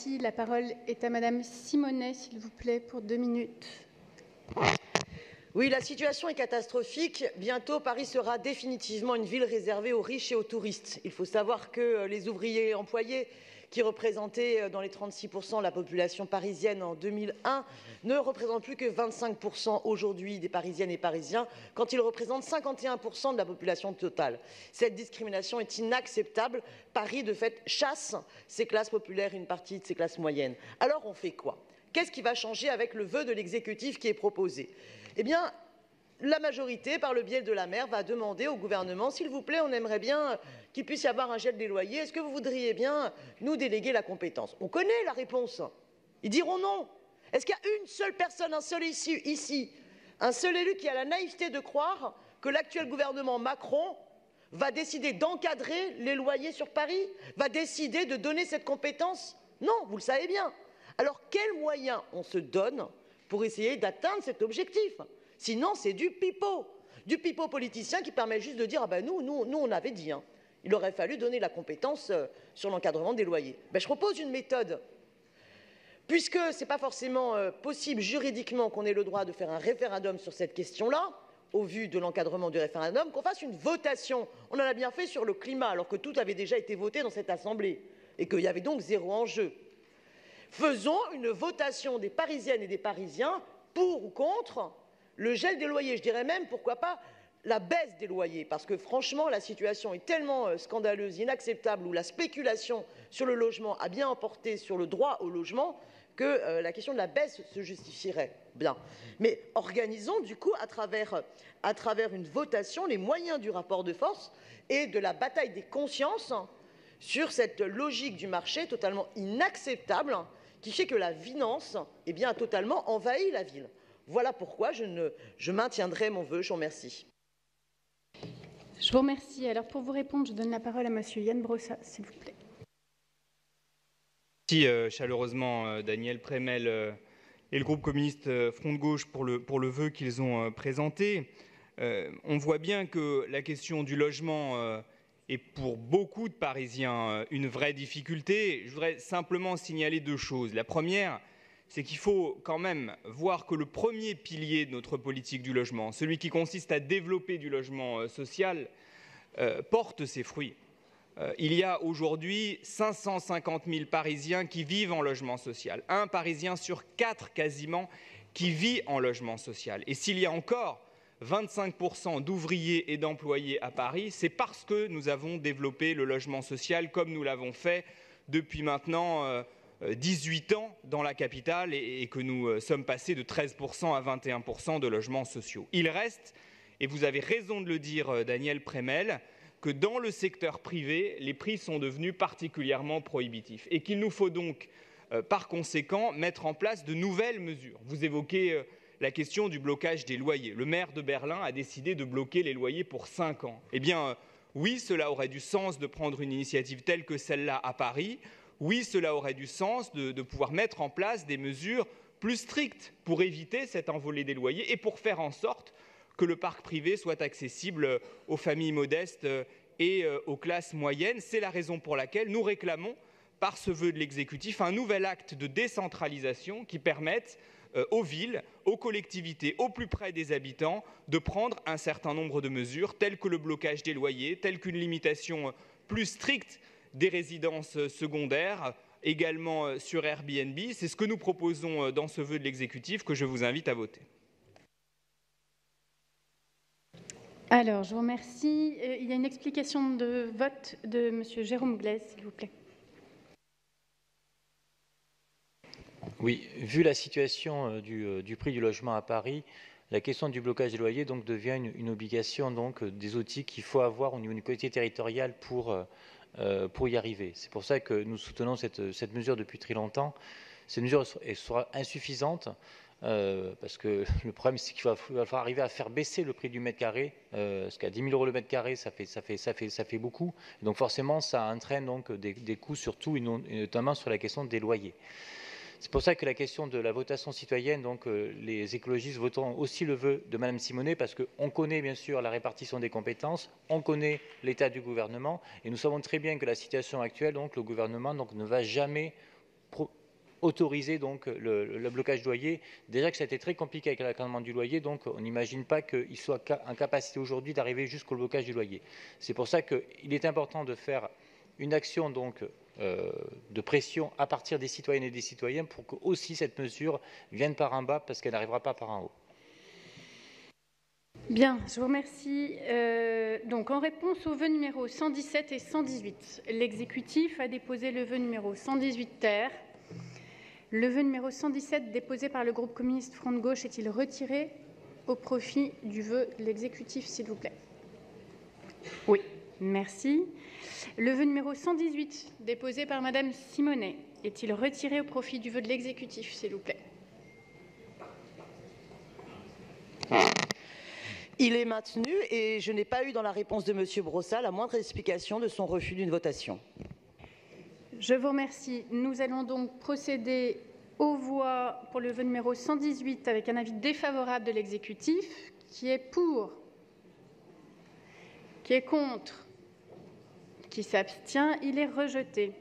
remercie. La parole est à Madame Simonet, s'il vous plaît, pour 2 minutes. Oui, la situation est catastrophique. Bientôt, Paris sera définitivement une ville réservée aux riches et aux touristes. Il faut savoir que les ouvriers employés, qui représentaient dans les 36% la population parisienne en 2001, ne représentent plus que 25% aujourd'hui des Parisiennes et Parisiens, quand ils représentent 51% de la population totale. Cette discrimination est inacceptable. Paris, de fait, chasse ces classes populaires et une partie de ces classes moyennes. Alors, on fait quoi? Qu'est-ce qui va changer avec le vœu de l'exécutif qui est proposé? Eh bien, la majorité, par le biais de la maire, va demander au gouvernement, s'il vous plaît, on aimerait bien qu'il puisse y avoir un gel des loyers. Est-ce que vous voudriez bien nous déléguer la compétence? On connaît la réponse. Ils diront non. Est-ce qu'il y a une seule personne, un seul ici, un seul élu qui a la naïveté de croire que l'actuel gouvernement Macron va décider d'encadrer les loyers sur Paris, va décider de donner cette compétence? Non, vous le savez bien. Alors, quels moyens on se donne pour essayer d'atteindre cet objectif? Sinon, c'est du pipeau politicien qui permet juste de dire « ah ben nous, on avait dit hein. ». Il aurait fallu donner la compétence sur l'encadrement des loyers. Ben, je propose une méthode. Puisque ce n'est pas forcément possible juridiquement qu'on ait le droit de faire un référendum sur cette question-là, au vu de l'encadrement du référendum, qu'on fasse une votation. On en a bien fait sur le climat, alors que tout avait déjà été voté dans cette Assemblée, et qu'il y avait donc 0 enjeu. Faisons une votation des Parisiennes et des Parisiens pour ou contre le gel des loyers. Je dirais même, pourquoi pas, la baisse des loyers. Parce que franchement, la situation est tellement scandaleuse, inacceptable, où la spéculation sur le logement a bien emporté sur le droit au logement, que la question de la baisse se justifierait bien. Mais organisons du coup, à travers une votation, les moyens du rapport de force et de la bataille des consciences sur cette logique du marché totalement inacceptable qui fait que la finance a totalement envahi la ville. Voilà pourquoi je maintiendrai mon vœu. Je vous remercie. Je vous remercie. Alors pour vous répondre, je donne la parole à Monsieur Yann Brossat, s'il vous plaît. Merci chaleureusement Daniel Prémel et le groupe communiste Front de Gauche pour le vœu qu'ils ont présenté. On voit bien que la question du logement est pour beaucoup de Parisiens une vraie difficulté. Je voudrais simplement signaler 2 choses. La première, c'est qu'il faut quand même voir que le premier pilier de notre politique du logement, celui qui consiste à développer du logement social, porte ses fruits. Il y a aujourd'hui 550 000 Parisiens qui vivent en logement social. 1 Parisien sur 4 quasiment qui vit en logement social. Et s'il y a encore 25% d'ouvriers et d'employés à Paris, c'est parce que nous avons développé le logement social comme nous l'avons fait depuis maintenant 18 ans dans la capitale et que nous sommes passés de 13% à 21% de logements sociaux. Il reste, et vous avez raison de le dire Daniel Prémel, que dans le secteur privé, les prix sont devenus particulièrement prohibitifs et qu'il nous faut donc, par conséquent, mettre en place de nouvelles mesures. Vous évoquez la question du blocage des loyers. Le maire de Berlin a décidé de bloquer les loyers pour 5 ans. Eh bien, oui, cela aurait du sens de prendre une initiative telle que celle-là à Paris. Oui, cela aurait du sens de pouvoir mettre en place des mesures plus strictes pour éviter cette envolée des loyers et pour faire en sorte que le parc privé soit accessible aux familles modestes et aux classes moyennes. C'est la raison pour laquelle nous réclamons, par ce vœu de l'exécutif, un nouvel acte de décentralisation qui permette aux villes, aux collectivités, au plus près des habitants, de prendre un certain nombre de mesures, telles que le blocage des loyers, telles qu'une limitation plus stricte des résidences secondaires, également sur Airbnb. C'est ce que nous proposons dans ce vœu de l'exécutif que je vous invite à voter. Alors, je vous remercie. Il y a une explication de vote de Monsieur Jérôme Glaise, s'il vous plaît. Oui, vu la situation du prix du logement à Paris, la question du blocage des loyers donc, devient une obligation donc, des outils qu'il faut avoir au niveau d'une collectivité territoriale pour y arriver. C'est pour ça que nous soutenons cette mesure depuis très longtemps. Cette mesure sera insuffisante parce que le problème, c'est qu'il va falloir arriver à faire baisser le prix du mètre carré, parce qu'à 10 000 € le mètre carré, ça fait beaucoup. Donc forcément, ça entraîne donc, des coûts surtout, et notamment sur la question des loyers. C'est pour ça que la question de la votation citoyenne, donc les écologistes voteront aussi le vœu de Mme Simonet, parce qu'on connaît bien sûr la répartition des compétences, on connaît l'état du gouvernement, et nous savons très bien que la situation actuelle, donc le gouvernement donc, ne va jamais autoriser donc le blocage du loyer. Déjà que ça a été très compliqué avec l'accompagnement du loyer, donc on n'imagine pas qu'il soit en capacité aujourd'hui d'arriver jusqu'au blocage du loyer. C'est pour ça qu'il est important de faire une action donc de pression à partir des citoyennes et des citoyens pour que aussi cette mesure vienne par en bas parce qu'elle n'arrivera pas par en haut. Bien, je vous remercie. Donc, en réponse aux vœux numéros 117 et 118, l'exécutif a déposé le vœu numéro 118 terre. Le vœu numéro 117 déposé par le groupe communiste Front de Gauche est-il retiré au profit du vœu de l'exécutif, s'il vous plaît? Oui, merci. Le vœu numéro 118 déposé par Madame Simonet est-il retiré au profit du vœu de l'exécutif, s'il vous plaît? Il est maintenu et je n'ai pas eu dans la réponse de Monsieur Brossat la moindre explication de son refus d'une votation. Je vous remercie. Nous allons donc procéder aux voix pour le vœu numéro 118 avec un avis défavorable de l'exécutif. Qui est pour? Qui est contre? Qui s'abstient? Il est rejeté.